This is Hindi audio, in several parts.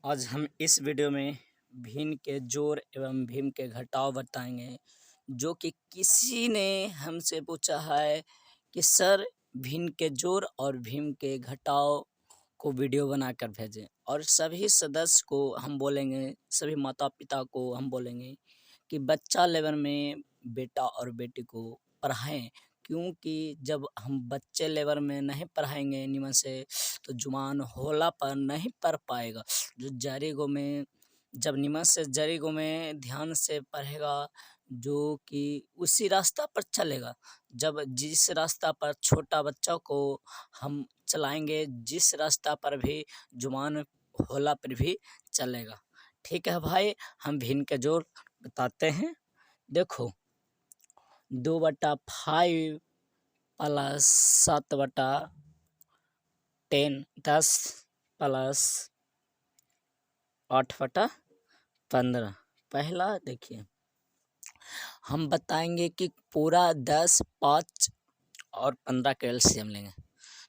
आज हम इस वीडियो में भिन्न के जोड़ एवं भिन्न के घटाव बताएंगे, जो कि किसी ने हमसे पूछा है कि सर भिन्न के जोड़ और भिन्न के घटाव को वीडियो बनाकर भेजें। और सभी सदस्य को हम बोलेंगे, सभी माता पिता को हम बोलेंगे कि बच्चा लेवल में बेटा और बेटी को पढ़ाएं, क्योंकि जब हम बच्चे लेवल में नहीं पढ़ाएंगे निमन से तो जुबान होला पर नहीं पढ़ पाएगा। जो जारिगो में जब निमन से जारिगो में ध्यान से पढ़ेगा, जो कि उसी रास्ता पर चलेगा। जब जिस रास्ता पर छोटा बच्चा को हम चलाएंगे, जिस रास्ता पर भी जुबान होला पर भी चलेगा। ठीक है भाई, हम भिन्न के जोड़ बताते हैं। देखो 2/5 प्लस 7/10 10 प्लस 8/15। पहला देखिए, हम बताएंगे कि पूरा 10, 5 और 15 का एलसीएम लेंगे।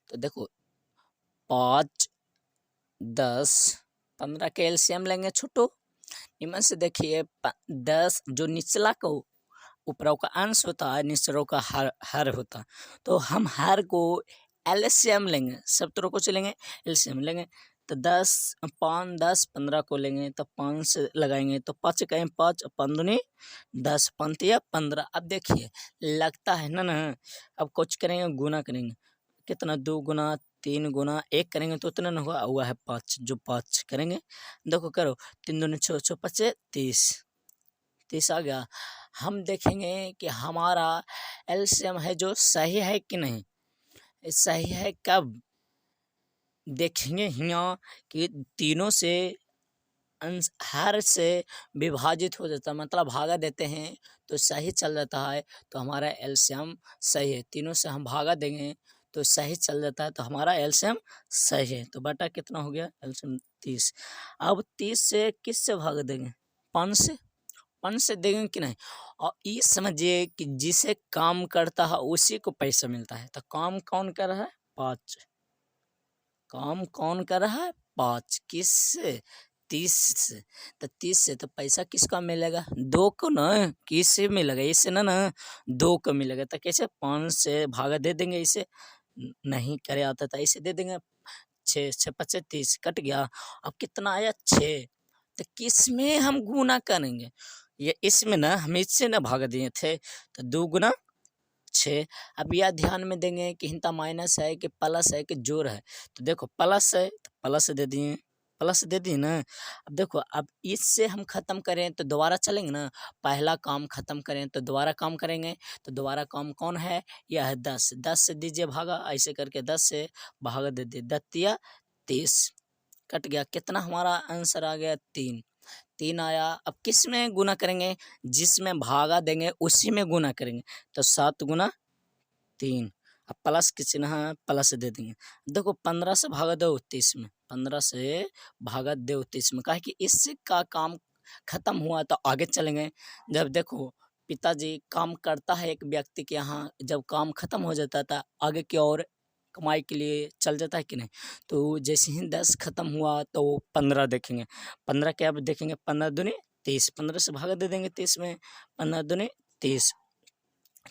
तो देखो 5, 10, 15 का एलसीएम लेंगे छोटो। निमन से देखिए 10 जो निचला को ऊपरों का अंश होता है, निचलों का हर होता है। तो हम हर को एलसीएम लेंगे, सब तरह को चलेंगे एलसीएम लेंगे। तो 10, 5, 10, 15 को लेंगे तो 5 से लगाएंगे तो 5 कहें 5, 5 दूनी 10, 5 या 15। अब देखिए लगता है ना अब कुछ करेंगे गुना करेंगे, कितना 2 गुना 3 गुना 1 करेंगे तो उतना ना हुआ है 5, जो 5 करेंगे। देखो करो 3 दूनी 6, 6 5 30 आ गया। हम देखेंगे कि हमारा एलसीएम है जो सही है कि नहीं। सही है कब देखेंगे यहाँ कि तीनों से अंश हर से विभाजित हो जाता है, मतलब भागा देते हैं तो सही चल जाता है, तो हमारा एलसीएम सही है। तीनों से हम भागा देंगे तो सही चल जाता है, तो हमारा एलसीएम सही है। तो बटा कितना हो गया एलसीएम 30। अब 30 से किस से भाग देंगे 5 से, 5 से देंगे कि नहीं। और ये समझिए कि जिसे काम करता है उसी को पैसा मिलता है। तो काम कौन कर रहा है 5, काम कौन कर रहा है 5 किस से 30 से। तो 30 से तो पैसा किसका मिलेगा 2 को ना, किससे मिलेगा इससे ना 2 को मिलेगा। तो कैसे 5 से भागा दे देंगे, इसे नहीं करे आता था इसे दे देंगे 6, 6 5 30 कट गया। अब कितना आया 6। तो किस में हम गुना करेंगे, ये इसमें ना हम इससे ना भाग दिए थे तो 2 गुना 6। अब यह ध्यान में देंगे कि हिंता माइनस है कि प्लस है कि जोड़ है। तो देखो प्लस है तो प्लस दे दिए, प्लस दे दिए ना। अब देखो अब इससे हम खत्म करें तो दोबारा चलेंगे ना, पहला काम खत्म करें तो दोबारा काम करेंगे। तो दोबारा काम कौन है, यह है 10, 10 से दीजिए भागा, ऐसे करके 10 से भागा दे दिए 10 या 30 कट गया। कितना हमारा आंसर आ गया 3, 3 आया। अब किस में गुना करेंगे, जिसमें भागा देंगे उसी में गुना करेंगे। तो 7 गुना 3। अब प्लस किसी ना प्लस दे देंगे। देखो 15 से भागा दो 30 में, 15 से भागा दो 30 में, कहा कि इससे का काम खत्म हुआ तो आगे चलेंगे। जब देखो पिताजी काम करता है एक व्यक्ति के यहाँ, जब काम खत्म हो जाता था आगे की ओर कमाई के लिए चल जाता है कि नहीं। तो जैसे ही 10 खत्म हुआ तो 15 देखेंगे, 15 के अब देखेंगे 15 दूनी 30, 15 से भागा दे देंगे 30 में, 15 दूनी 30,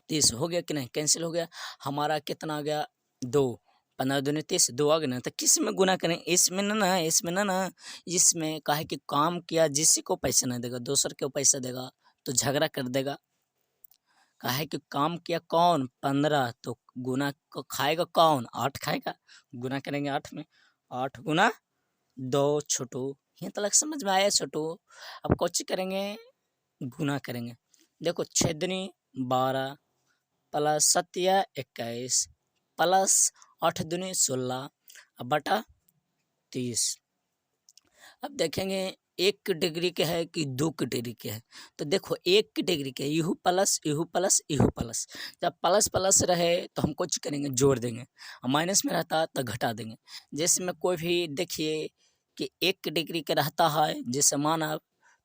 30 हो गया कि नहीं, कैंसिल हो गया। हमारा कितना आ गया 2, 15 दूनी 30, 2 आ गया ना। तो किस में गुना करें, इसमें ना इसमें ना इसमें काहे कि काम किया जिसी को पैसा नहीं देगा दूसर को पैसा देगा तो झगड़ा कर देगा। काहे कि काम किया कौन 15, तो गुना को खाएगा कौन 8 खाएगा। गुना करेंगे 8 में, 8 गुना 2 छोटू, यहाँ तक समझ में आया छोटू। अब कुछ करेंगे गुना करेंगे। देखो 6 दूनी 12 प्लस 7 या 21 प्लस 8 दूनी 16 अब बटा 30। अब देखेंगे 1 डिग्री के है कि 2 डिग्री के है। तो देखो 1 डिग्री के you plus you plus you plus, जब प्लस प्लस रहे तो हम कुछ करेंगे जोड़ देंगे, और माइनस में रहता तो घटा देंगे। जैसे में कोई भी देखिए कि 1 डिग्री के रहता है, जैसे मानव,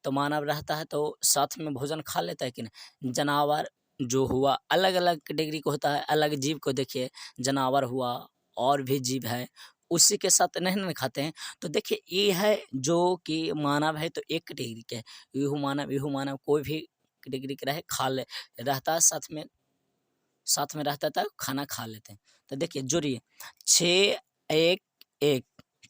तो मानव रहता है तो साथ में भोजन खा लेता है कि नहीं। जानवर जो हुआ अलग अलग डिग्री को होता है, अलग जीव को देखिए जानवर हुआ और भी जीव है उसी के साथ नहीं ना खाते हैं। तो देखिए ये है जो कि मानव है तो एक कैटेगरी के है। इहू मानव कोई भी कैटेगरी का रहे खा ले रहता है साथ में रहता था खाना खा लेते हैं। तो देखिए जोड़िए 6 1 1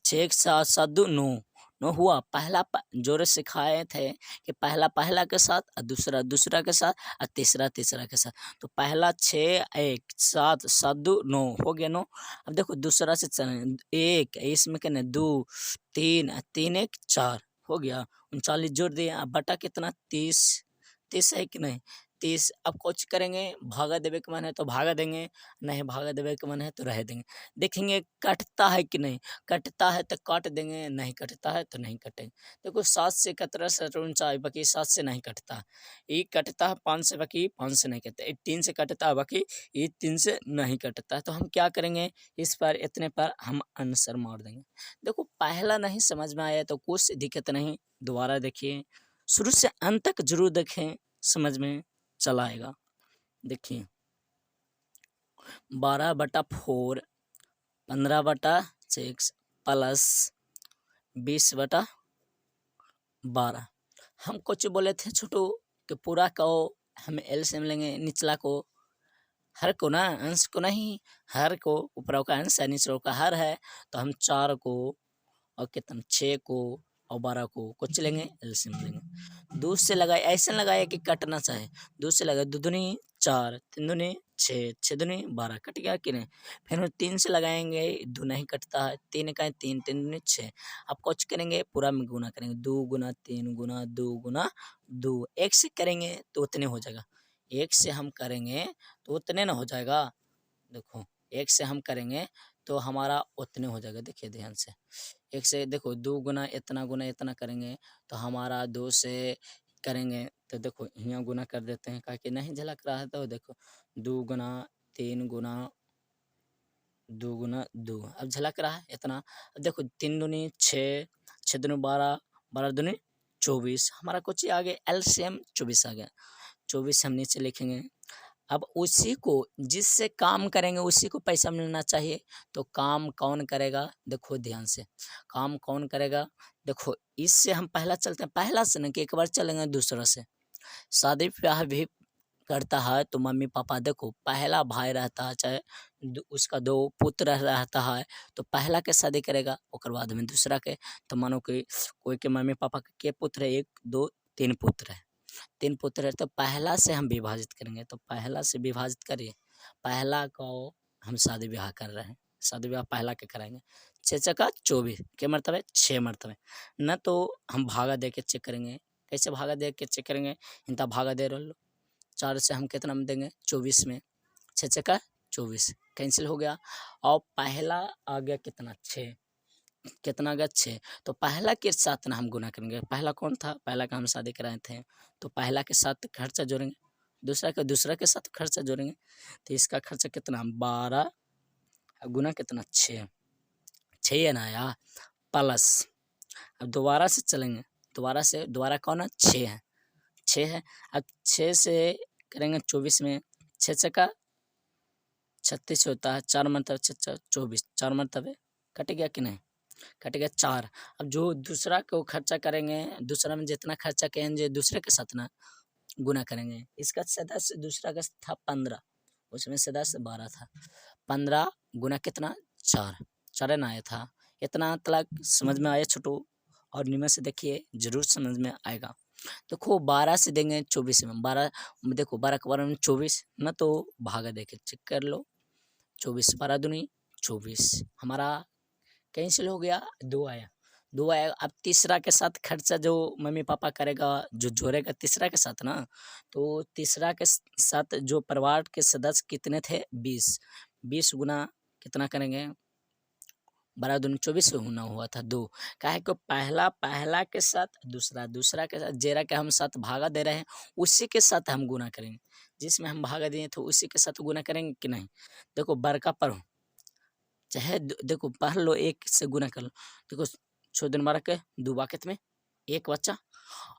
6 एक 7 7 2 9 9 हुआ। पहला जोरे सिखाए थे कि पहला के साथ और दूसरा के साथ और तीसरा के साथ। तो पहला 6 1 7 7 2 9 हो गया 9। अब देखो दूसरा से चलें एक इसमें क्या 2 3 3 1 4 हो गया 39 जोड़ दिए। अब बटा कितना 30 30 है कि नहीं 30। अब कुछ करेंगे भागा देवे के मन है तो भागा देंगे, नहीं भागा देवे के मन है तो रह देंगे। देखेंगे कटता है कि नहीं, कटता है तो काट देंगे, नहीं कटता है तो नहीं कटेंगे। देखो 7 से 11 से 49 बाकी 7 से नहीं कटता। ये कटता है 5 से बाकी 5 से नहीं कटता। 3 से कटता है बाकी ये 3 से नहीं कटता है। तो हम क्या करेंगे इस पर इतने पर हम आंसर मार देंगे। देखो पहला नहीं समझ में आया तो कुछ दिक्कत नहीं, दोबारा देखिए शुरू से अंत तक जरूर देखें, समझ में चला आएगा। देखिए 12/4 15/6 प्लस 20/12। हम कुछ बोले थे छोटू कि पूरा को हम एलसीएम लेंगे, निचला को हर को ना अंश को नहीं, हर को ऊपर का अंश है निचला का हर है। तो हम 4 को और कितना 6 को और 12 को कुछ लेंगे एलसीएम लेंगे। 2 से लगाए ऐसे लगाए कि कटना चाहे, 2 से लगाए 2 दूनी 4 3 दूनी 6 6 दूनी 12 कट गया कि नहीं। फिर हम 3 से लगाएंगे 2 नहीं कटता है, 3 का 3 3 दूनी 6। अब कुछ करेंगे पूरा में गुना करेंगे 2 गुना 3 गुना 2 गुना 2। 1 से करेंगे तो उतने हो जाएगा, 1 से हम करेंगे तो उतने ना हो जाएगा। देखो 1 से हम करेंगे तो हमारा उतने हो जाएगा। देखिए ध्यान से 1 से देखो 2 गुना इतना करेंगे तो हमारा 2 से करेंगे तो देखो यहाँ गुना कर देते हैं ताकि नहीं झलक रहा है। तो देखो 2 गुना 3 गुना 2 गुना 2 अब झलक रहा है इतना। अब देखो 3 दूनी 6 6 दूनी 12 12 दूनी 24 हमारा कुछ आ गया एलसीएम 24 आ गया। 24 हम नीचे लिखेंगे। अब उसी को जिससे काम करेंगे उसी को पैसा मिलना चाहिए। तो काम कौन करेगा देखो ध्यान से, काम कौन करेगा देखो इससे हम पहला चलते हैं, पहला से न कि एक बार चलेंगे दूसरा से। शादी ब्याह भी करता है तो मम्मी पापा देखो पहला भाई रहता है चाहे उसका 2 पुत्र रहता है तो पहला के शादी करेगा और बाद में दूसरा के। तो मानो कि कोई के मम्मी पापा के पुत्र है 1 2 3 पुत्र है, 3 पुत्र है तो पहला से हम विभाजित करेंगे। तो पहला से विभाजित करिए, पहला को हम शादी ब्याह कर रहे हैं, शादी ब्याह पहला के कराएंगे। 6 चक्का 24 के मरतबे 6 मरतबे न। तो हम भागा दे के चेक करेंगे, कैसे भागा दे के चेक करेंगे इनता भागा दे लो 4 से हम कितना में देंगे 24 में 6 चक्का 24 कैंसिल हो गया। और पहला आ गया कितना 6, कितना आ गया 6। तो पहला के साथ ना हम गुना करेंगे, पहला कौन था पहला का हम शादी कराए थे तो पहला के साथ खर्चा जोड़ेंगे, दूसरा के साथ खर्चा जोड़ेंगे। तो इसका खर्चा कितना 12 गुना कितना 6 है ना यार प्लस। अब दोबारा से चलेंगे, दोबारा कौन है 6 है। अब 6 से करेंगे 24 में 6 चक्का 36 होता है, 4 मरतबे 24 4 मरतबे कट गया कि नहीं कट गया 4। अब जो दूसरा को खर्चा करेंगे दूसरा में जितना खर्चा करेंगे दूसरे के साथ ना गुना करेंगे। इसका सदस्य दूसरा का था 15, उसमें सदस्य 12 था। 15 गुना कितना 4 ना आया था। इतना तक समझ में आया छोटू और नियम से देखिए जरूर समझ में आएगा। देखो 12 से देंगे 24 में 12 देखो 12 के 12 में 24 न तो भागा देके चेक कर लो 24 12 दूनी 24 हमारा कैंसिल हो गया 2 आया 2 आया। अब तीसरा के साथ खर्चा जो मम्मी पापा करेगा जो जोड़ेगा तीसरा के साथ ना, तो तीसरा के साथ जो परिवार के सदस्य कितने थे 20 गुना कितना करेंगे 12 दूनी 24 होना हुआ था 2। काहे को पहला के साथ दूसरा के साथ जेरा के हम साथ भागा दे रहे हैं उसी के साथ हम गुना करेंगे, जिसमें हम भागा दिए तो उसी के साथ गुना करेंगे कि नहीं। देखो बड़का पढ़ो चाहे देखो पढ़ लो 1 से गुना कर लो। देखो 6 दिन 12 के 2 बाकत में 1 बच्चा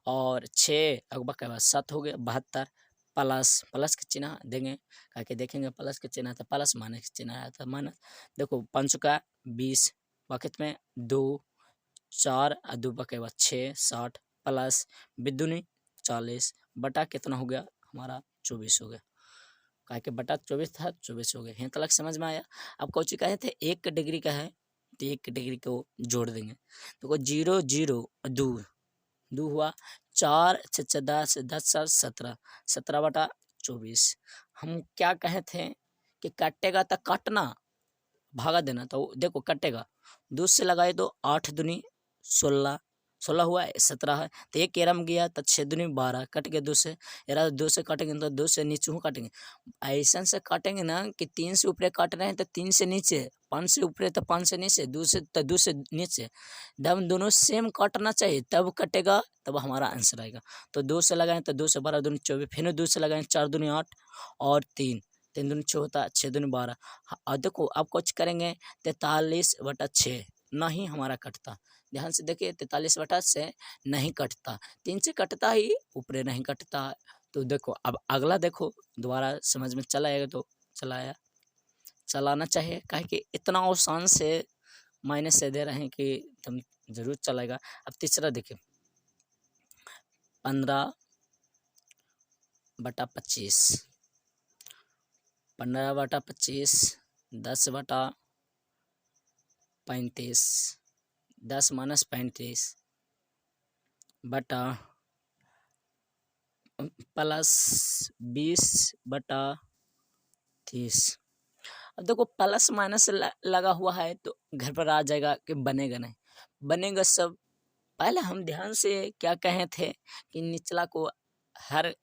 और 6 अगबा के बाद 7 हो गया 72 प्लस के चिन्ह देंगे करके देखेंगे प्लस के चिन्ह था प्लस माइनस के चिन्ह आया था माइनस। देखो 5 का 20 वक्त में 2 4 और 2 के बाद 6 60 प्लस बिदुनी 40 बटा कितना हो गया हमारा 24 हो गया। कहा कि बटा 24 था 24 हो गया। यहाँ तक समझ में आया। अब कौची कहे थे 1 डिग्री का है तो 1 डिग्री को जोड़ देंगे तो 0 0 2 2 हुआ 4 6 10 10 17 17 बटा 24। हम क्या कहे थे कि कटेगा तो काटना भागा देना तो देखो कटेगा 2 से लगाए तो 8 दूनी 16 16 हुआ 17 है तो एक एरम गया तो 6 दूनी 12 कट गया 2 से यार 2 से काटेंगे तो 2 से नीचे काटेंगे ऐसा से काटेंगे ना कि 3 से ऊपर काट रहे हैं तो 3 से नीचे 5 से ऊपर तो 5 से नीचे 2 से तो 2 से नीचे जब दोनों सेम काटना चाहिए तब कटेगा तब हमारा आंसर आएगा। तो 2 से लगाएं तो 2 से 12 दूनी 24 फिर 2 से लगाएं 4 दूनी 8 और 3 3 दूनी 6 होता 6 दूनी 12। और देखो अब कुछ करेंगे 43 बटा 6 नहीं हमारा कटता। ध्यान से देखिए 43 बटा से नहीं कटता 3 से कटता ही ऊपर नहीं कटता। तो देखो अब अगला देखो दोबारा समझ में चला आएगा तो चलाना चाहिए काहे कि इतना आसान से माइनस से दे रहे हैं कि तुम जरूर चलेगा। अब तीसरा देखिए 15 बटा 25 15 बटा 25 10 बटा 35 10 माइनस 35 बटा प्लस 20 बटा 30। अब देखो प्लस माइनस लगा हुआ है तो घर पर आ जाएगा कि बनेगा नहीं बनेगा सब। पहले हम ध्यान से क्या कहे थे कि निचला को हर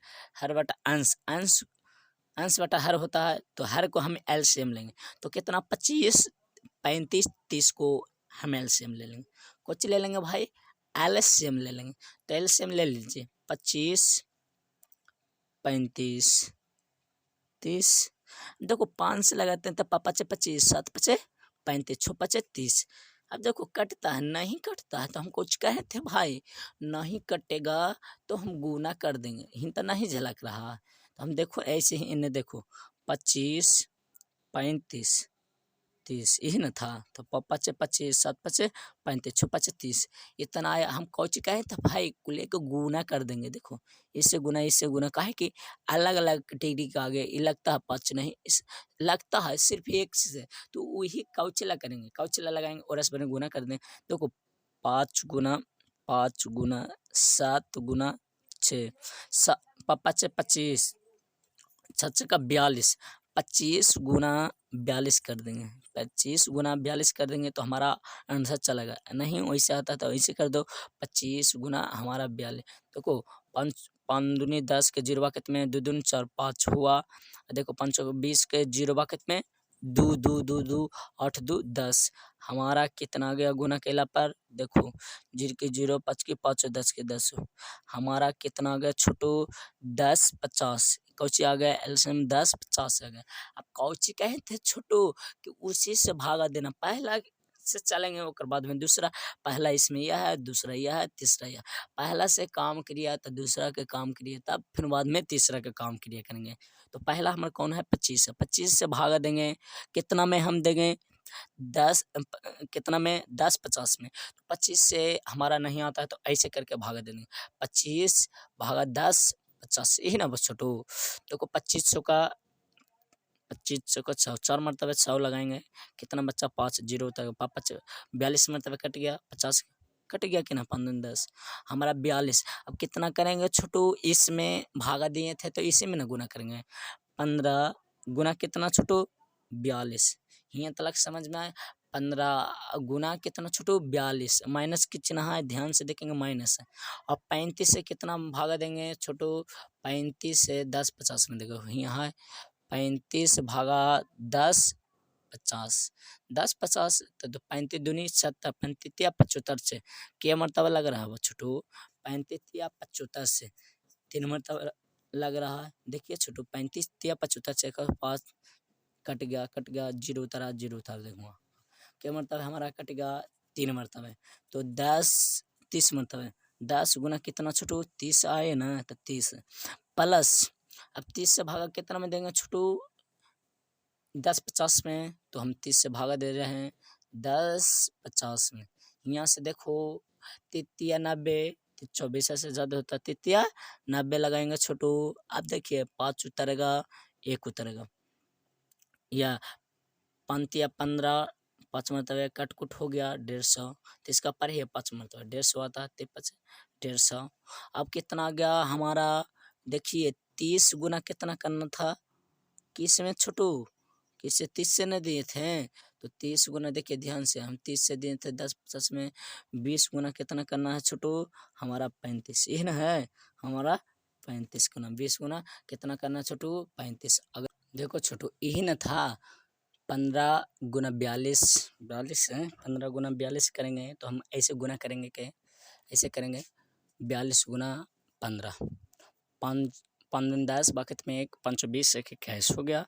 बटा अंश अंश अंश बटा हर होता है तो हर को हम एलसीएम लेंगे तो कितना 25 35 30 को हम एलसीएम ले लेंगे। कुछ ले लेंगे भाई एलसीएम ले लेंगे तो एलसीएम ले लीजिए 25 35 30 देखो 5 से लगाते हैं तो 5 25 7 5 35 6 5 30। अब देखो कटता है नहीं कटता है तो हम कुछ कहे थे भाई नहीं कटेगा तो हम गुना कर देंगे हिंत नहीं झलक रहा तो हम देखो ऐसे ही इन्हें देखो 25 35 30 यही ना था तो 5 25 7 5 35 6 5 30 इतना आया। हम कौच कहे था भाई कुले को गुना कर देंगे देखो इससे गुना काहे कि अलग अलग डिग्री का आगे ये लगता है 5 नहीं इस लगता है सिर्फ एक से तो वही कौचला करेंगे कौचला लगाएंगे और इस बने गुना कर देंगे। देखो 5 गुना 7 गुना 6 5 25 6 का 42 25 गुना 42 कर देंगे 25 गुना 42 कर देंगे तो हमारा आंसर चलेगा। नहीं वैसे आता तो ऐसे कर दो 25 गुना हमारा 42 देखो 5 5 दूनी 10 के 0 वाकत में 2 दूनी 4 5 हुआ। देखो 5 20 के 0 वाकत में 2 2 2 2 8 2 10 हमारा कितना गया गुना केला पर देखो 0 के 0 5 के 5 10 के 10 हमारा कितना गया छोटू 10 50 कौची आ गया एल्सियम 10 50 आ गया। अब कौची कहे थे छोटू कि उसी से भागा देना पहला से चलेंगे और बाद में दूसरा पहला इसमें यह है दूसरा यह है तीसरा यह पहला से काम क्रिया तो दूसरा के काम क्रिया तब फिर बाद में तीसरा का काम क्रिया करेंगे। तो पहला हमारा कौन है 25 है 25 से भागा देंगे कितना में हम देंगे 10 कितना में 10 50 में तो 25 से हमारा नहीं आता है तो ऐसे करके भागा देंगे 25 भागा 10 50 यही ना बस छोटू। देखो 2500 का 4 मरतबे 100 लगाएंगे कितना बच्चा 5 0 तक 42 मरतबे कट गया 50 कट गया कि ना 5 10 हमारा 42। अब कितना करेंगे छोटू इसमें भागा दिए थे तो इसी में ना गुना करेंगे 15 गुना कितना छोटू 42 यहाँ तक समझ में आए 15 गुना कितना छोटू 42 माइनस की चिन्ह है ध्यान से देखेंगे माइनस है। और 35 से कितना भागा देंगे छोटू 35 से 10 50 में देखो यहाँ है 35 भागा 10 50 10 50 तो 35 दूनी 70 35 या 75 से क्या मरतबा लग रहा है वो छोटू 35 या 75 से 3 मरतबा लग रहा है। देखिए छोटू 35 या 75 से 5 कट गया 0 उतारा देखूँगा क्या मरतबा हमारा कट गया 3 मरतबे तो 10 30 मरतबे 10 गुना कितना छोटू 30 आए ना तो 30 प्लस अब 30 से भागा कितना में देंगे छोटू 10 50 में तो हम 30 से भागा दे रहे हैं 10 50 में। यहाँ से देखो 3 90, 24 से ज़्यादा होता है, 3 90 लगाएंगे छोटू। अब देखिए 5 उतरेगा, 1 उतरेगा, या 5 या 15, 5 मरतबे कट कुट हो गया 150। तो इसका पर है 5 मरतबा 150 आता है, 150। अब कितना आ गया हमारा, देखिए 30 गुना कितना करना था, किस में छोटू, किससे 30 से न दिए थे, तो 30 गुना देखिए ध्यान से, हम 30 से दिए थे 10 50 में, 20 गुना कितना करना है छोटू, हमारा 35, यही ना है हमारा 35 गुना 20 गुना कितना करना है छोटू, 35। अगर देखो छोटू यही ना था, 15 गुना 42, 42 है, 15 गुना 42 करेंगे तो हम ऐसे गुना करेंगे कि ऐसे करेंगे, 42 गुना 15, 5 5 दूनी 10, बाकी में 1 5 20, 1 21 हो गया।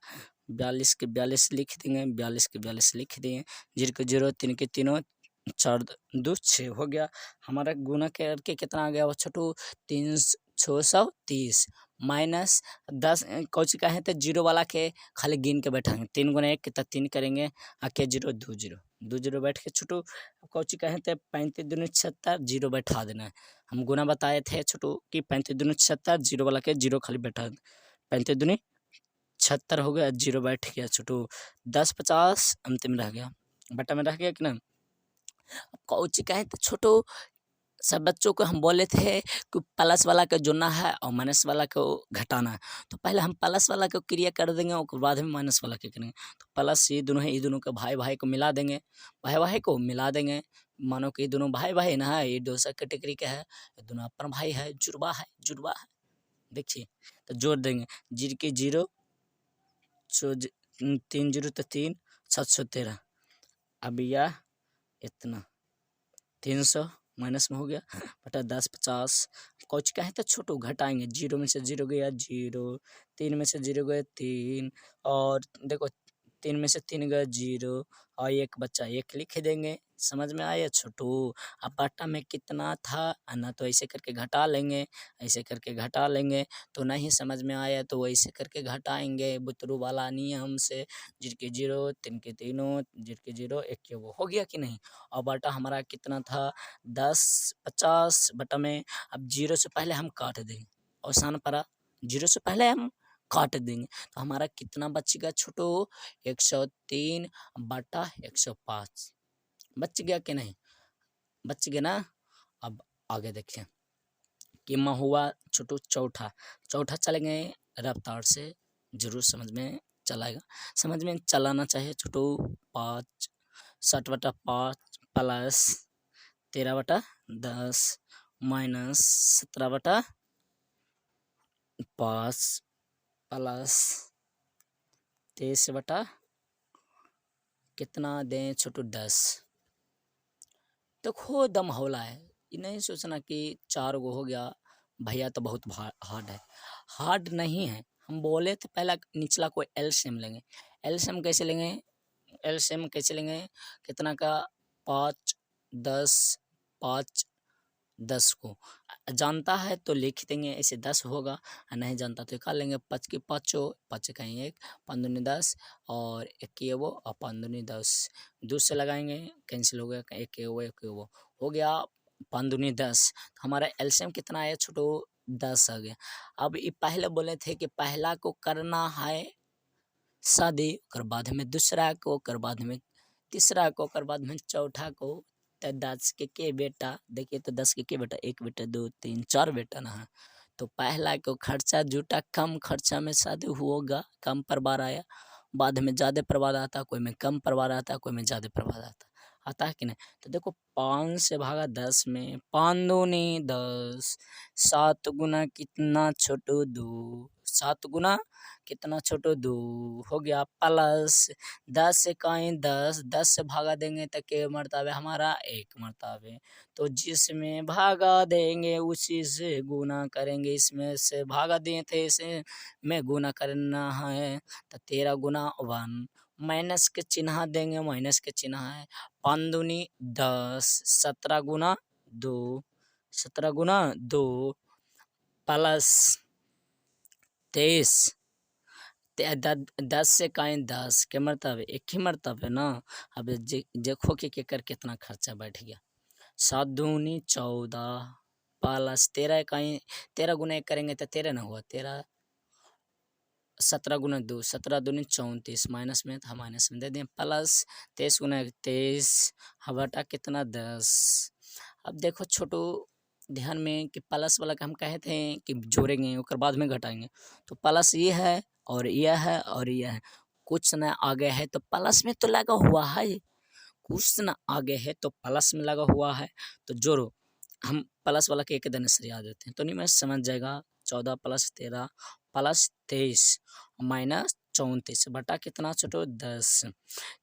42 के 42 लिख देंगे, 42 के 42 लिख दिए, 0 के 0, 3 के 3, 4 2 6 हो गया। हमारा गुना करके कितना आ गया वो छोटू, 630 माइनस 10, कौची का है तो जीरो वाला के खाली गिन के बैठाएंगे, 3 गुना 1 कितना 3 करेंगे, आके 0 2 0 2 0 बैठ के छोटू कौची का है तो 35 दूनी 76, 0 बैठा देना है। हम गुना बताए थे छोटू कि 35 दूनी 76, 0 वाला के 0 खाली बैठा, 35 दूनी 76 हो गया, 0 बैठ गया छोटू, 10 50 अंतिम रह गया, बटा में रह गया कि ना। कौची का है तो छोटू सब बच्चों को हम बोले थे कि प्लस वाला को जोड़ना है और माइनस वाला को घटाना है, तो पहले हम प्लस वाला को क्रिया कर देंगे और बाद में माइनस वाला के करेंगे। तो प्लस ये दोनों है, ये दोनों को भाई भाई को मिला देंगे, भाई भाई को मिला देंगे, मानो कि ये दोनों भाई भाई ना है, ये दूसरा कैटेगरी का है, ये दोनों अपन भाई है, जुड़वा है, जुड़वा है। देखिए तो जोड़ देंगे, 0 के 0, 3 0 तो 3, 713। अब यह इतना 300 माइनस में हो गया, बटा 10 50। कौच का है तो छोटू घटाएंगे, 0 में से 0 गया 0, 3 में से 0 गया 3, और देखो 3 में से 3 गया 0, और 1 बच्चा 1 लिख देंगे। समझ में आया छोटू। अब बटा में कितना था, ना तो ऐसे करके घटा लेंगे, ऐसे करके घटा लेंगे, तो नहीं समझ में आया तो वैसे करके घटाएंगे बुतरू वाला नियम से, 0 के 0, 3 के 3, 0 के 0, 1 के वो हो गया कि नहीं। और बटा हमारा कितना था, 10 50 बटा में, अब 0 से पहले हम काट देंगे, आसान पड़ा, 0 से पहले हम काट देंगे, तो हमारा कितना बचेगा छोटो, 103 बटा 105, बच गया कि नहीं, बच गया ना। अब आगे देखिए कितना हुआ छोटू, चौथा, चौथा चलेंगे रफ्तार से, जरूर समझ में चलाएगा, समझ में चलाना चाहिए छोटू। 5 60 बटा 5 प्लस 13 बटा 10 माइनस 17 बटा 5 प्लस 23 बटा कितना दें छोटू 10। तो खो दम हौला है, ये नहीं सोचना कि 4 गो हो गया भैया तो बहुत हार्ड है, हार्ड नहीं है। हम बोले तो पहला निचला को एलसीएम लेंगे, एलसीएम कैसे लेंगे, एलसीएम कैसे लेंगे, कितना का 5 10, 5 10 को जानता है तो लिख देंगे ऐसे 10 होगा, नहीं जानता तो कर लेंगे 5 के 5, 5 कहीं 1, 5 दूनी 10, और 1 के वो और 5 दूनी 10, 2 से लगाएंगे कैंसिल हो गया, 1 के वो 1 के वो हो गया, 5 दूनी 10। हमारा एलसीएम कितना आया छोटो, 10 आ गया। अब ये पहले बोले थे कि पहला को करना है शादी, और बाद में दूसरा को, कर बाद में तीसरा को, कर बाद में चौथा को, तो 10 के बेटा, देखिए तो 10 के बेटा, 1 बेटा 2 3 4 बेटा ना है, तो पहला को खर्चा जुटा, कम खर्चा में शादी होगा, कम परिवार आया, बाद में ज़्यादा परिवार आता, कोई में कम परिवार आता, कोई में ज़्यादा परिवार आता है कि नहीं। तो देखो 5 से भागा 10 में, 5 दूनी 10, 7 गुना कितना छोटो 2, 7 गुना कितना छोटो 2 हो गया, प्लस 10 से कहीं 10, 10 से भागा देंगे तो के मरतबे हमारा 1 मरतबे, तो जिसमें भागा देंगे उसी से गुना करेंगे, इसमें से भागा दिए थे इसे में गुना करना है, तो 13 गुना 1, माइनस के चिन्ह देंगे, माइनस के चिन्ह है, 5 दूनी 10, 17 गुना 2, 17 गुना 2 प्लस 23 10 से काहे 10 के मतलब एक ही मतलब है ना। अब देखो कि केकर कितना खर्चा बैठ गया। 7 दूनी 14 प्लस 13 काहे 13 गुना 1 करेंगे तो 13 ना हुआ, 13 17 गुना 2 17 दूनी 34 माइनस में था, माइनस में दे दें प्लस 23 गुना 1 23 बटा कितना 10। अब देखो छोटू ध्यान में कि प्लस वाला का हम कहे थे कि जोड़ेंगे और बाद में घटाएंगे, तो प्लस ये है और यह है और यह है, कुछ ना आगे है तो प्लस में तो लगा हुआ है, कुछ ना आगे है तो प्लस में लगा हुआ है, तो जोड़ो। हम प्लस वाला के एक दिन सरिया देते हैं तो नहीं मैं समझ जाएगा। 14 प्लस 13 प्लस 23 माइनस 34 बटा कितना छोटो 10।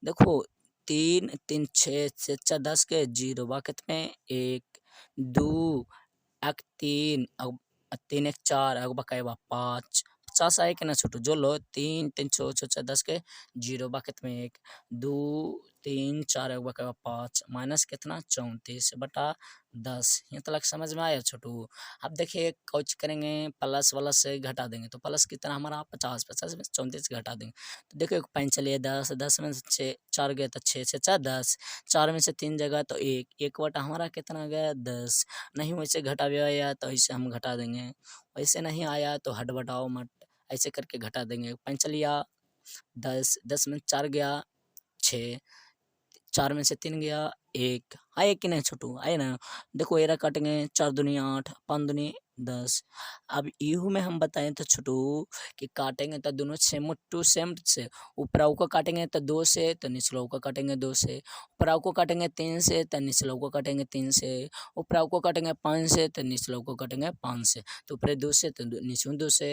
देखो 3 3 6 6 10 के 0 बाकत में 1 2 एक 3 अब 3 एक 4 अब बकायबा 5 50 आए कि ना छोटू जो लो 3 3 6 6 6 10 के 0 बाकत में 1 2 3 4 एक बकायबा 5 माइनस कितना 34 बटा 10। यहाँ तक समझ में आया छोटू। अब देखिए कुछ करेंगे प्लस वाला से घटा देंगे तो प्लस कितना हमारा 50 50 में 34 घटा देंगे तो देखो एक 5 चलिए 10 10 में से 6 4 गए तो 6 6 4 10 4 में से 3 जगह तो 1 1 बटा हमारा कितना गया 10। नहीं वैसे घटा भी आया तो ऐसे हम घटा देंगे, वैसे नहीं आया तो हट बटाओ मत ऐसे करके घटा देंगे। 5 चलिया 10 10 में 4 गया 6 4 में से 3 गया 1 आए कि नहीं छोटू आए ना। देखो एरा काटेंगे 4 दूनी 8 5 दूनी 10। अब इहू में हम बताएं तो छोटू कि काटेंगे तो दोनों सेम टू सेम से, ऊपर को काटेंगे तो 2 से तो निचला को काटेंगे 2 से, ऊपर को काटेंगे 3 से तो निचला को काटेंगे 3 से, ऊपर को काटेंगे 5 से तो निचला को काटेंगे 5 से, तो ऊपर 2 से तो नीचे 2 से।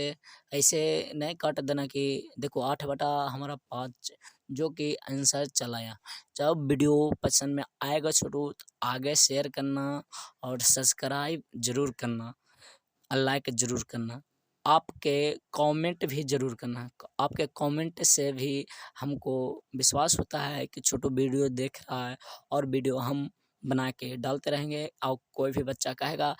ऐसे नहीं काट देना कि देखो 8 बटा हमारा 5 जो कि आंसर चलाया। जब वीडियो पसंद में आएगा छोटू तो आगे शेयर करना और सब्सक्राइब जरूर करना और लाइक जरूर करना। आपके कमेंट भी ज़रूर करना, आपके कमेंट से भी हमको विश्वास होता है कि छोटू वीडियो देख रहा है और वीडियो हम बना के डालते रहेंगे। और कोई भी बच्चा कहेगा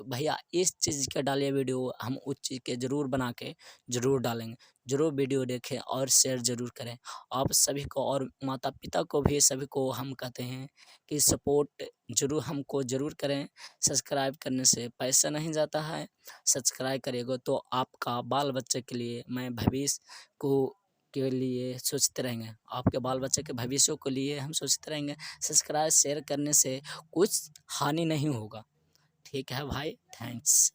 भैया इस चीज़ का डालिए वीडियो, हम उस चीज़ के ज़रूर बना के ज़रूर डालेंगे। ज़रूर वीडियो देखें और शेयर ज़रूर करें। आप सभी को और माता पिता को भी सभी को हम कहते हैं कि सपोर्ट ज़रूर हमको ज़रूर करें। सब्सक्राइब करने से पैसा नहीं जाता है, सब्सक्राइब करिएगा तो आपका बाल बच्चे के लिए मैं भविष्य को के लिए सोचते रहेंगे, आपके बाल बच्चे के भविष्य के लिए हम सोचते रहेंगे। सब्सक्राइब शेयर करने से कुछ हानि नहीं होगा। ठीक है भाई, थैंक्स।